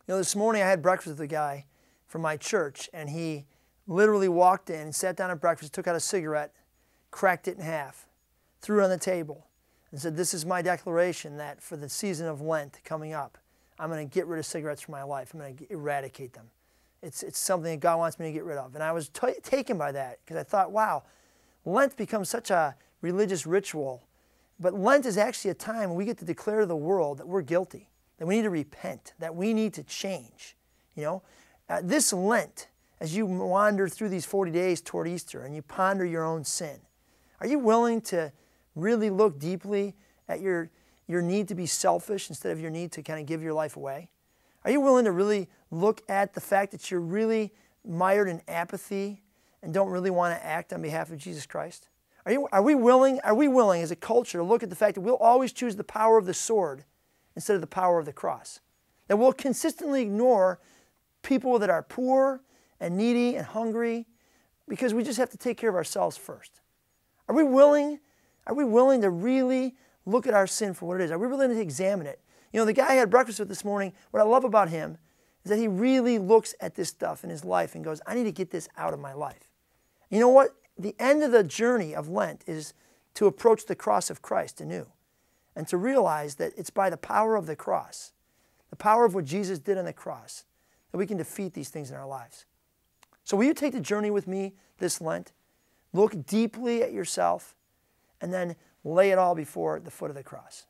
You know, this morning I had breakfast with a guy from my church, and he literally walked in, sat down at breakfast, took out a cigarette, cracked it in half, threw it on the table, and said, "This is my declaration that for the season of Lent coming up, I'm going to get rid of cigarettes from my life. I'm going to eradicate them. It's something that God wants me to get rid of." And I was taken by that because I thought, wow, Lent becomes such a religious ritual. But Lent is actually a time when we get to declare to the world that we're guilty, that we need to repent, that we need to change. You know, this Lent, as you wander through these 40 days toward Easter and you ponder your own sin, are you willing to really look deeply at your need to be selfish instead of your need to kind of give your life away? Are you willing to really look at the fact that you're really mired in apathy and don't really want to act on behalf of Jesus Christ? Are we willing as a culture to look at the fact that we'll always choose the power of the sword instead of the power of the cross? That we'll consistently ignore people that are poor and needy and hungry because we just have to take care of ourselves first? Are we willing to really look at our sin for what it is? Are we willing to examine it? You know, the guy I had breakfast with this morning, what I love about him is that he really looks at this stuff in his life and goes, I need to get this out of my life. You know what? The end of the journey of Lent is to approach the cross of Christ anew and to realize that it's by the power of the cross, the power of what Jesus did on the cross, that we can defeat these things in our lives. So will you take the journey with me this Lent? Look deeply at yourself and then lay it all before the foot of the cross.